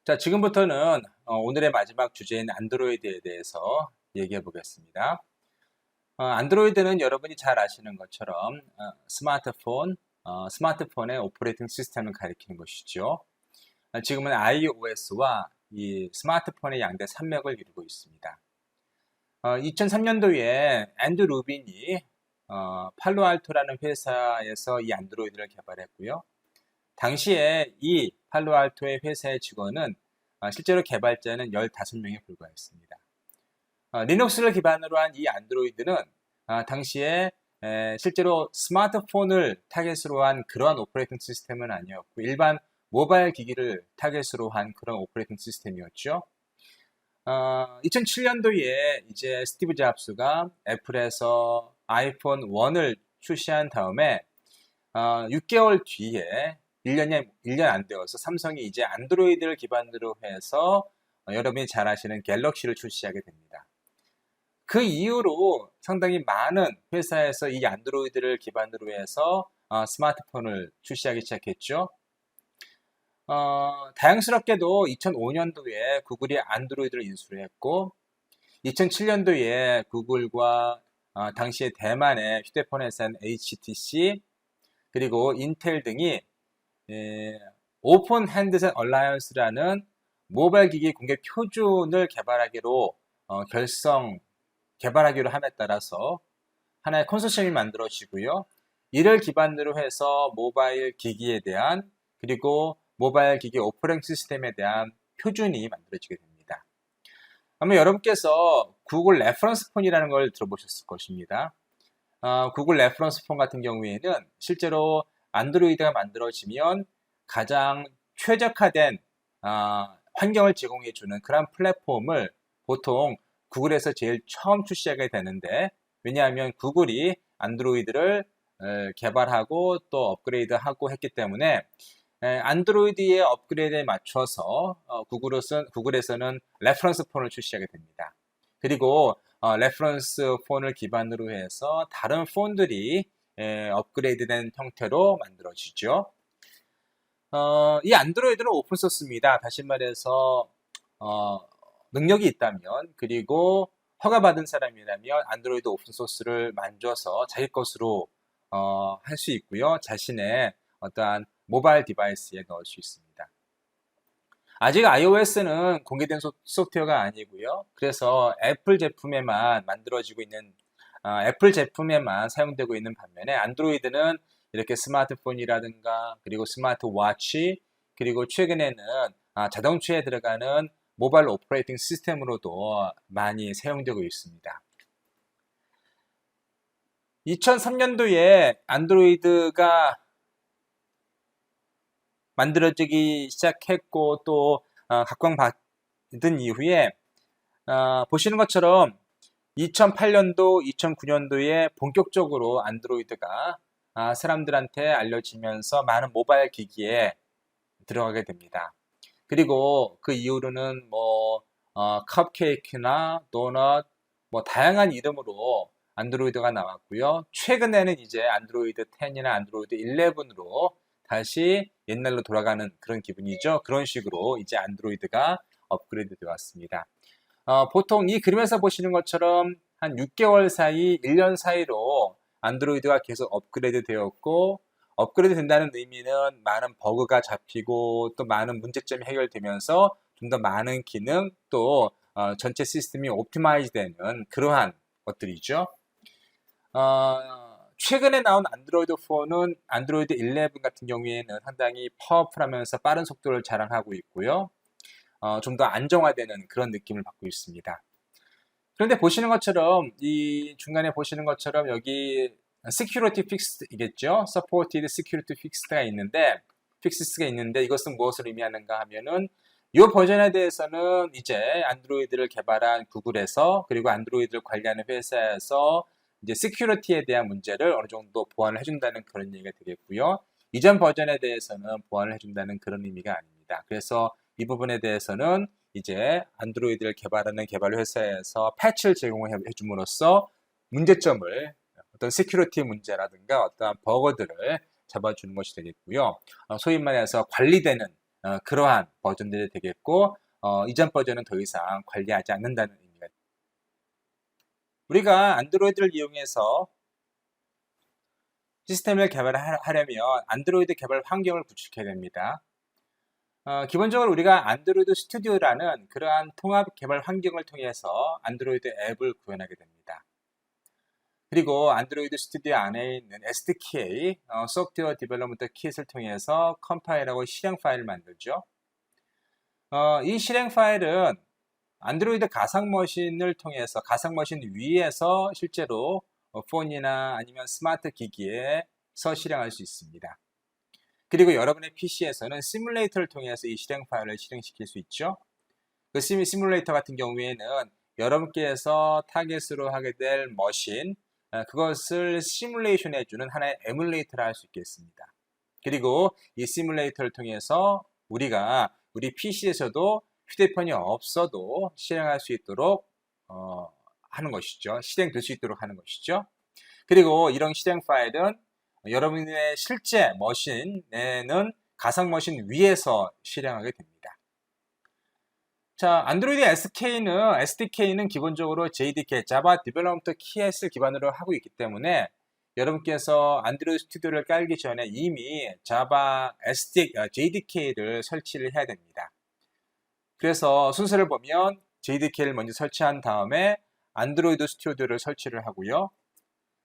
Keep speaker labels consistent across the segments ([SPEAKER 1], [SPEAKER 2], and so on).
[SPEAKER 1] 자, 지금부터는 오늘의 마지막 주제인 안드로이드에 대해서 얘기해 보겠습니다. 안드로이드는 여러분이 잘 아시는 것처럼 스마트폰의 오퍼레이팅 시스템을 가리키는 것이죠. 지금은 iOS와 이 스마트폰의 양대 산맥을 이루고 있습니다. 2003년도에 앤드 루빈이 팔로알토라는 회사에서 이 안드로이드를 개발했고요. 당시에 이 팔로알토의 회사의 직원은 실제로 개발자는 15명에 불과했습니다. 리눅스를 기반으로 한 이 안드로이드는 당시에 실제로 스마트폰을 타겟으로 한 그러한 오퍼레이팅 시스템은 아니었고 일반 모바일 기기를 타겟으로 한 그런 오퍼레이팅 시스템이었죠. 2007년도에 이제 스티브 잡스가 애플에서 아이폰 1을 출시한 다음에 6개월 뒤에 1년 안 되어서 삼성이 이제 안드로이드를 기반으로 해서 여러분이 잘 아시는 갤럭시를 출시하게 됩니다. 그 이후로 상당히 많은 회사에서 이 안드로이드를 기반으로 해서 스마트폰을 출시하기 시작했죠. 다양스럽게도 2005년도에 구글이 안드로이드를 인수를 했고 2007년도에 구글과 당시에 대만의 휴대폰 회사인 HTC 그리고 인텔 등이 오픈 핸드셋 얼라이언스라는 모바일 기기 공개 표준을 개발하기로 함에 따라서 하나의 컨소시엄이 만들어지고요. 이를 기반으로 해서 모바일 기기에 대한 그리고 모바일 기기 오퍼레이팅 시스템에 대한 표준이 만들어지게 됩니다. 아마 여러분께서 구글 레퍼런스 폰이라는 걸 들어보셨을 것입니다. 구글 레퍼런스 폰 같은 경우에는 실제로 안드로이드가 만들어지면 가장 최적화된 환경을 제공해주는 그런 플랫폼을 보통 구글에서 제일 처음 출시하게 되는데 왜냐하면 구글이 안드로이드를 개발하고 또 업그레이드하고 했기 때문에 안드로이드의 업그레이드에 맞춰서 구글에서는 레퍼런스 폰을 출시하게 됩니다. 그리고 레퍼런스 폰을 기반으로 해서 다른 폰들이 업그레이드된 형태로 만들어지죠. 이 안드로이드는 오픈소스입니다. 다시 말해서 능력이 있다면 그리고 허가받은 사람이라면 안드로이드 오픈소스를 만져서 자기 것으로 할 수 있고요. 자신의 어떠한 모바일 디바이스에 넣을 수 있습니다. 아직 iOS는 공개된 소프트웨어가 아니고요. 그래서 애플 제품에만 애플 제품에만 사용되고 있는 반면에 안드로이드는 이렇게 스마트폰이라든가 그리고 스마트워치 그리고 최근에는 자동차에 들어가는 모바일 오퍼레이팅 시스템으로도 많이 사용되고 있습니다. 2003년도에 안드로이드가 만들어지기 시작했고 또 각광받은 이후에 보시는 것처럼 2008년도, 2009년도에 본격적으로 안드로이드가 사람들한테 알려지면서 많은 모바일 기기에 들어가게 됩니다. 그리고 그 이후로는 컵케이크나 도넛, 다양한 이름으로 안드로이드가 나왔고요. 최근에는 이제 안드로이드 10이나 안드로이드 11으로 다시 옛날로 돌아가는 그런 기분이죠. 그런 식으로 이제 안드로이드가 업그레이드 되어 왔습니다. 보통 이 그림에서 보시는 것처럼 한 6개월 사이, 1년 사이로 안드로이드가 계속 업그레이드 되었고 업그레이드 된다는 의미는 많은 버그가 잡히고 또 많은 문제점이 해결되면서 좀 더 많은 기능 또 전체 시스템이 옵티마이즈 되는 그러한 것들이죠. 최근에 나온 안드로이드 4는 안드로이드 11 같은 경우에는 상당히 파워풀하면서 빠른 속도를 자랑하고 있고요. 좀 더 안정화되는 그런 느낌을 받고 있습니다. 그런데 보시는 것처럼 이 중간에 보시는 것처럼 여기 Security Fixed이겠죠. Supported Security Fixed가 있는데 이것은 무엇을 의미하는가 하면은 이 버전에 대해서는 이제 안드로이드를 개발한 구글에서 그리고 안드로이드를 관리하는 회사에서 이제 시큐리티에 대한 문제를 어느 정도 보완을 해준다는 그런 얘기가 되겠고요. 이전 버전에 대해서는 보완을 해준다는 그런 의미가 아닙니다. 그래서 이 부분에 대해서는 이제 안드로이드를 개발하는 개발 회사에서 패치를 제공해 줌으로써 문제점을 어떤 시큐리티 문제라든가 어떤 버거들을 잡아주는 것이 되겠고요. 소위 말해서 관리되는 그러한 버전들이 되겠고 이전 버전은 더 이상 관리하지 않는다는 의미가 됩니다. 우리가 안드로이드를 이용해서 시스템을 개발하려면 안드로이드 개발 환경을 구축해야 됩니다. 기본적으로 우리가 안드로이드 스튜디오라는 그러한 통합 개발 환경을 통해서 안드로이드 앱을 구현하게 됩니다. 그리고 안드로이드 스튜디오 안에 있는 SDK, 소프트웨어 디벨롭먼트 킷을 통해서 컴파일하고 실행 파일을 만들죠. 이 실행 파일은 안드로이드 가상 머신을 통해서 가상 머신 위에서 실제로 폰이나 아니면 스마트 기기에서 실행할 수 있습니다. 그리고 여러분의 PC에서는 시뮬레이터를 통해서 이 실행 파일을 실행시킬 수 있죠. 그 시뮬레이터 같은 경우에는 여러분께서 타겟으로 하게 될 머신, 그것을 시뮬레이션 해주는 하나의 에뮬레이터를 할 수 있겠습니다. 그리고 이 시뮬레이터를 통해서 우리가 우리 PC에서도 휴대폰이 없어도 실행할 수 있도록 하는 것이죠. 실행될 수 있도록 하는 것이죠. 그리고 이런 실행 파일은 여러분의 실제 머신에는 가상 머신 위에서 실행하게 됩니다. 자, 안드로이드 SDK는 기본적으로 JDK, Java Development Kit을 기반으로 하고 있기 때문에 여러분께서 안드로이드 스튜디오를 깔기 전에 이미 Java JDK를 설치를 해야 됩니다. 그래서 순서를 보면 JDK를 먼저 설치한 다음에 안드로이드 스튜디오를 설치를 하고요.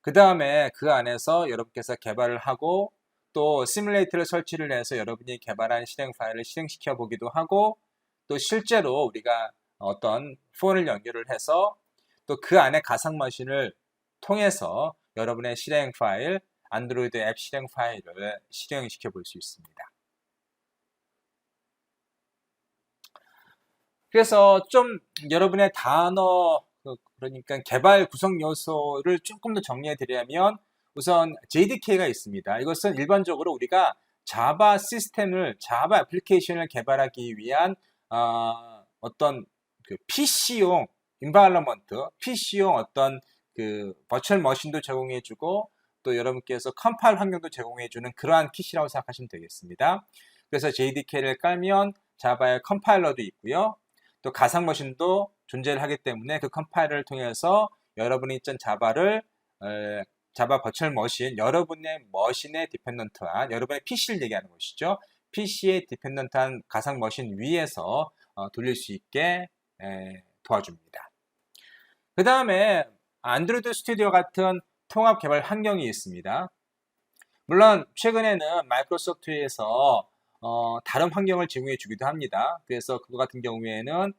[SPEAKER 1] 그 다음에 그 안에서 여러분께서 개발을 하고 또 시뮬레이터를 설치를 해서 여러분이 개발한 실행 파일을 실행시켜 보기도 하고 또 실제로 우리가 어떤 폰을 연결을 해서 또 그 안에 가상 머신을 통해서 여러분의 실행 파일, 안드로이드 앱 실행 파일을 실행시켜 볼 수 있습니다. 그래서 좀 여러분의 단어, 그러니까 개발 구성 요소를 조금 더 정리해 드리려면 우선 JDK가 있습니다. 이것은 일반적으로 우리가 자바 시스템을, 자바 애플리케이션을 개발하기 위한 어떤 그 PC용 인바이러먼트, PC용 어떤 그 버추얼 머신도 제공해주고 또 여러분께서 컴파일 환경도 제공해주는 그러한 킷이라고 생각하시면 되겠습니다. 그래서 JDK를 깔면 자바의 컴파일러도 있고요. 또 가상 머신도 존재를 하기 때문에 그 컴파일러를 통해서 여러분이 짠 자바를 자바 버추얼 머신, 여러분의 머신에 디펜던트한, 여러분의 PC를 얘기하는 것이죠. PC에 디펜던트한 가상 머신 위에서 돌릴 수 있게 도와줍니다. 그 다음에 안드로이드 스튜디오 같은 통합 개발 환경이 있습니다. 물론 최근에는 마이크로소프트에서 다른 환경을 제공해 주기도 합니다. 그래서 그거 같은 경우에는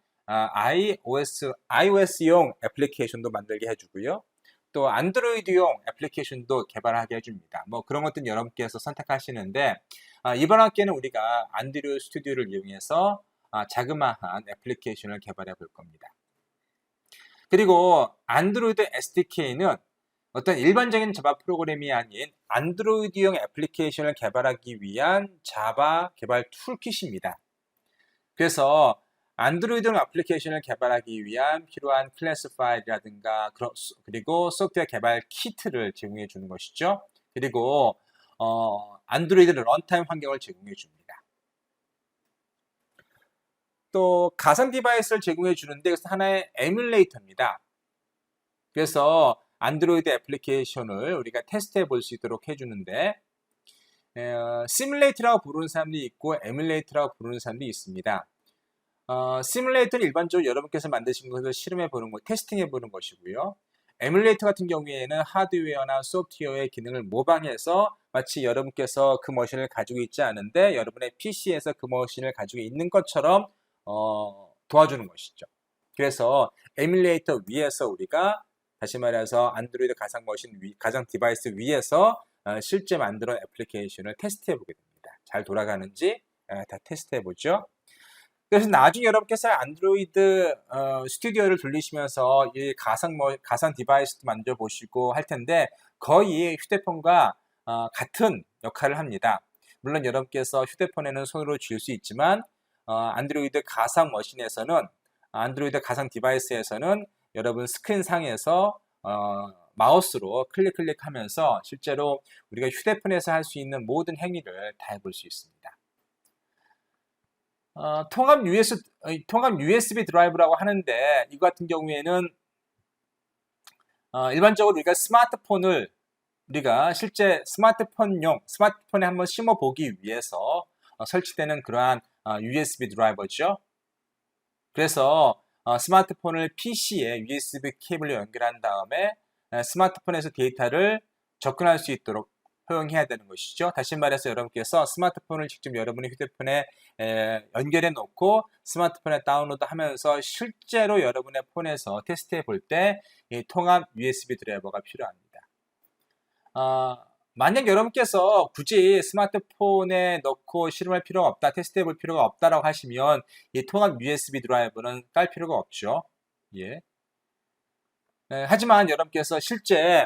[SPEAKER 1] iOS용 애플리케이션도 만들게 해주고요. 또 안드로이드용 애플리케이션도 개발하게 해줍니다. 뭐 그런 것들은 여러분께서 선택하시는데 이번 학기에는 우리가 안드로이드 스튜디오를 이용해서 자그마한 애플리케이션을 개발해 볼 겁니다. 그리고 안드로이드 SDK는 어떤 일반적인 자바 프로그램이 아닌 안드로이드용 애플리케이션을 개발하기 위한 자바 개발 툴킷입니다. 그래서 안드로이드용 애플리케이션을 개발하기 위한 필요한 클래스 파일이라든가 그리고 소프트웨어 개발 키트를 제공해 주는 것이죠. 그리고 안드로이드 런타임 환경을 제공해 줍니다. 또 가상 디바이스를 제공해 주는데 이것은 하나의 에뮬레이터입니다. 그래서 안드로이드 애플리케이션을 우리가 테스트해 볼 수 있도록 해주는데 시뮬레이터라고 부르는 사람도 있고 에뮬레이터라고 부르는 사람도 있습니다. 시뮬레이터는 일반적으로 여러분께서 만드신 것을 실험해 보는 것, 테스팅해 보는 것이고요. 에뮬레이터 같은 경우에는 하드웨어나 소프트웨어의 기능을 모방해서 마치 여러분께서 그 머신을 가지고 있지 않은데 여러분의 PC에서 그 머신을 가지고 있는 것처럼 도와주는 것이죠. 그래서 에뮬레이터 위에서 우리가 다시 말해서 안드로이드 가상 머신 가상 디바이스 위에서 실제 만들어 애플리케이션을 테스트해 보게 됩니다. 잘 돌아가는지 다 테스트해 보죠. 그래서 나중에 여러분께서 안드로이드 스튜디오를 돌리시면서 이 가상 디바이스도 만져 보시고 할 텐데 거의 휴대폰과 같은 역할을 합니다. 물론 여러분께서 휴대폰에는 손으로 쥘 수 있지만 안드로이드 가상 머신에서는 안드로이드 가상 디바이스에서는 여러분 스크린 상에서 마우스로 클릭하면서 실제로 우리가 휴대폰에서 할 수 있는 모든 행위를 다 해볼 수 있습니다. 통합 USB 드라이브라고 하는데 이거 같은 경우에는 일반적으로 우리가 스마트폰을 우리가 실제 스마트폰에 한번 심어 보기 위해서 설치되는 그러한 USB 드라이버죠. 그래서 스마트폰을 PC에 USB 케이블로 연결한 다음에 스마트폰에서 데이터를 접근할 수 있도록 허용해야 되는 것이죠. 다시 말해서 여러분께서 스마트폰을 직접 여러분의 휴대폰에 연결해 놓고 스마트폰에 다운로드 하면서 실제로 여러분의 폰에서 테스트해 볼 때 이 통합 USB 드라이버가 필요합니다. 만약 여러분께서 굳이 스마트폰에 넣고 실험할 필요가 없다, 테스트해 볼 필요가 없다라고 하시면 이 통합 USB 드라이버는 깔 필요가 없죠. 예. 하지만 여러분께서 실제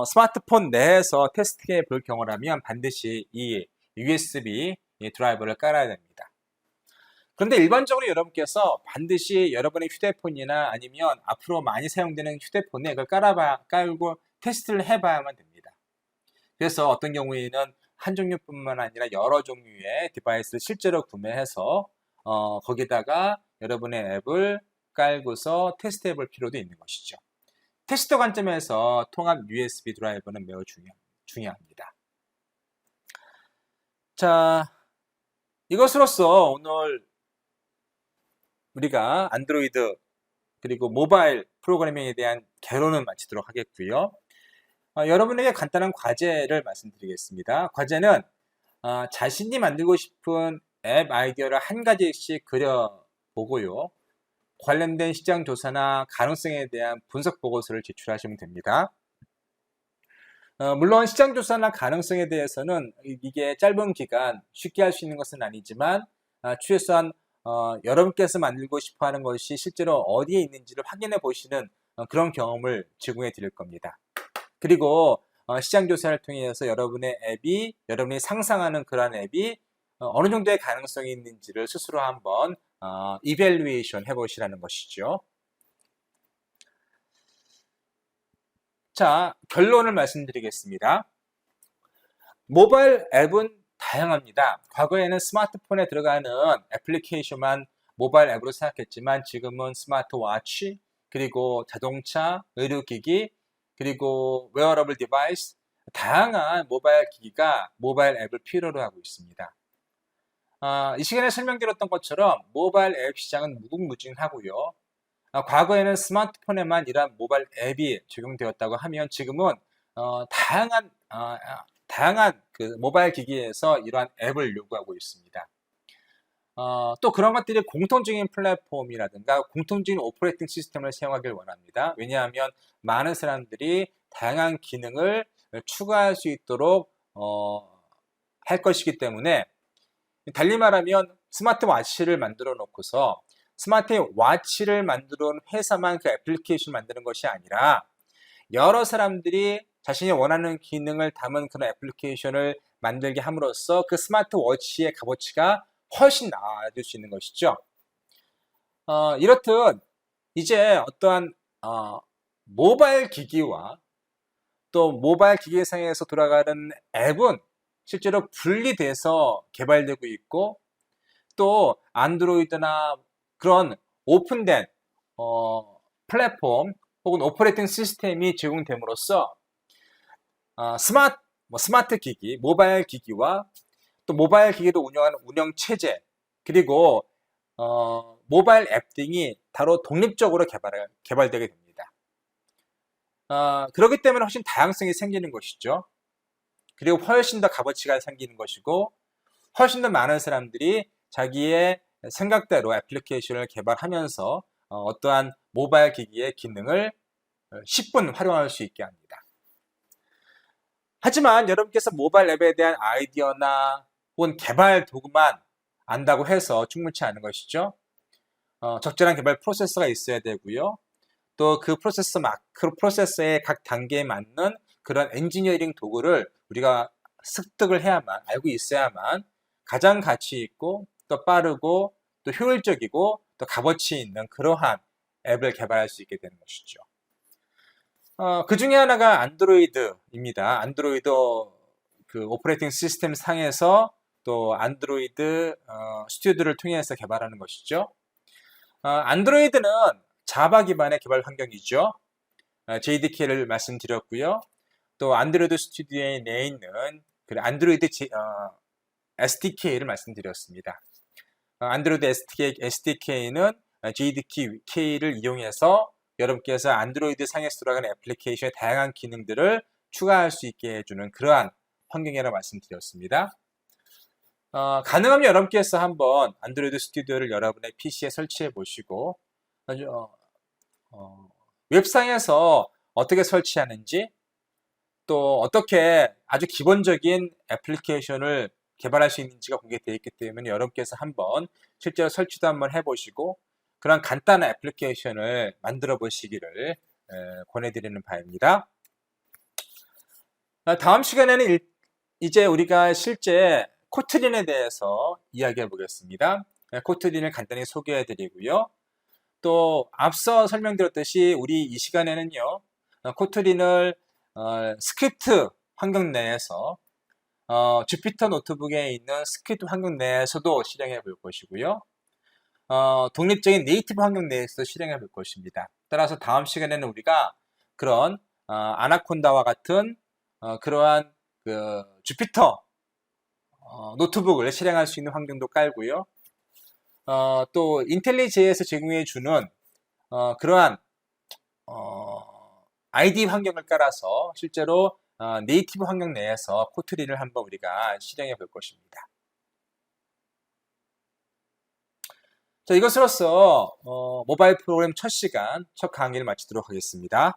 [SPEAKER 1] 스마트폰 내에서 테스트해 볼 경우라면 반드시 이 USB 드라이버를 깔아야 됩니다. 그런데 일반적으로 여러분께서 반드시 여러분의 휴대폰이나 아니면 앞으로 많이 사용되는 휴대폰에 그걸 깔고 테스트를 해봐야만 됩니다. 그래서 어떤 경우에는 한 종류뿐만 아니라 여러 종류의 디바이스를 실제로 구매해서 거기다가 여러분의 앱을 깔고서 테스트해 볼 필요도 있는 것이죠. 테스트 관점에서 통합 USB 드라이버는 매우 중요합니다. 자, 이것으로써 오늘 우리가 안드로이드 그리고 모바일 프로그래밍에 대한 개론을 마치도록 하겠고요. 여러분에게 간단한 과제를 말씀드리겠습니다. 과제는 자신이 만들고 싶은 앱 아이디어를 한 가지씩 그려보고요. 관련된 시장 조사나 가능성에 대한 분석 보고서를 제출하시면 됩니다. 물론 시장 조사나 가능성에 대해서는 이게 짧은 기간 쉽게 할 수 있는 것은 아니지만 최소한 여러분께서 만들고 싶어 하는 것이 실제로 어디에 있는지를 확인해 보시는 그런 경험을 제공해 드릴 겁니다. 그리고 시장 조사를 통해서 여러분이 상상하는 그러한 앱이 어느 정도의 가능성이 있는지를 스스로 한번 이밸루에이션 해보시라는 것이죠. 자, 결론을 말씀드리겠습니다. 모바일 앱은 다양합니다. 과거에는 스마트폰에 들어가는 애플리케이션만 모바일 앱으로 생각했지만 지금은 스마트워치, 그리고 자동차, 의료기기, 그리고 웨어러블 디바이스, 다양한 모바일 기기가 모바일 앱을 필요로 하고 있습니다. 이 시간에 설명드렸던 것처럼 모바일 앱 시장은 무궁무진하고요. 과거에는 스마트폰에만 이러한 모바일 앱이 적용되었다고 하면 지금은 다양한 그 모바일 기기에서 이러한 앱을 요구하고 있습니다. 또 그런 것들이 공통적인 플랫폼이라든가 공통적인 오퍼레이팅 시스템을 사용하길 원합니다. 왜냐하면 많은 사람들이 다양한 기능을 추가할 수 있도록 할 것이기 때문에, 달리 말하면 스마트워치를 만들어 놓고서 스마트워치를 만들어 놓은 회사만 그 애플리케이션을 만드는 것이 아니라 여러 사람들이 자신이 원하는 기능을 담은 그런 애플리케이션을 만들게 함으로써 그 스마트워치의 값어치가 훨씬 나아질 수 있는 것이죠. 이렇듯 이제 어떠한 모바일 기기와 또 모바일 기기상에서 돌아가는 앱은 실제로 분리돼서 개발되고 있고, 또 안드로이드나 그런 오픈된 플랫폼 혹은 오퍼레이팅 시스템이 제공됨으로써 스마트 기기, 모바일 기기와 또 모바일 기기를 운영하는 운영 체제, 그리고 모바일 앱 등이 바로 독립적으로 개발되게 됩니다. 그렇기 때문에 훨씬 다양성이 생기는 것이죠. 그리고 훨씬 더 값어치가 생기는 것이고, 훨씬 더 많은 사람들이 자기의 생각대로 애플리케이션을 개발하면서 어떠한 모바일 기기의 기능을 10분 활용할 수 있게 합니다. 하지만 여러분께서 모바일 앱에 대한 아이디어나 혹은 개발 도구만 안다고 해서 충분치 않은 것이죠. 적절한 개발 프로세서가 있어야 되고요. 또 그 프로세서의 각 단계에 맞는 그런 엔지니어링 도구를 우리가 습득을 해야만, 알고 있어야만 가장 가치 있고 또 빠르고 또 효율적이고 또 값어치 있는 그러한 앱을 개발할 수 있게 되는 것이죠. 그 중에 하나가 안드로이드입니다. 안드로이드 그 오퍼레이팅 시스템 상에서 또 안드로이드 스튜디오를 통해서 개발하는 것이죠. 안드로이드는 자바 기반의 개발 환경이죠. JDK를 말씀드렸고요. 또 안드로이드 스튜디오에 내에 있는 안드로이드 SDK를 말씀드렸습니다. 안드로이드 SDK는 JDK를 이용해서 여러분께서 안드로이드 상에서 돌아가는 애플리케이션의 다양한 기능들을 추가할 수 있게 해주는 그러한 환경이라고 말씀드렸습니다. 가능하면 여러분께서 한번 안드로이드 스튜디오를 여러분의 PC에 설치해 보시고 웹상에서 어떻게 설치하는지 또 어떻게 아주 기본적인 애플리케이션을 개발할 수 있는지가 공개되어 있기 때문에 여러분께서 한번 실제로 설치도 한번 해보시고 그런 간단한 애플리케이션을 만들어 보시기를 권해드리는 바입니다. 다음 시간에는 이제 우리가 실제 코트린에 대해서 이야기해 보겠습니다. 코트린을 간단히 소개해 드리고요. 또 앞서 설명드렸듯이 우리 이 시간에는요, 코트린을 스크립트 환경 내에서 주피터 노트북에 있는 스크립트 환경 내에서도 실행해 볼 것이고요. 독립적인 네이티브 환경 내에서도 실행해 볼 것입니다. 따라서 다음 시간에는 우리가 그런 아나콘다와 같은 그러한 주피터 노트북을 실행할 수 있는 환경도 깔고요. 또 인텔리제에서 제공해 주는 그러한 IDE 환경을 깔아서 실제로 네이티브 환경 내에서 코트린을 한번 우리가 실행해 볼 것입니다. 자, 이것으로써 모바일 프로그램 첫 시간, 첫 강의를 마치도록 하겠습니다.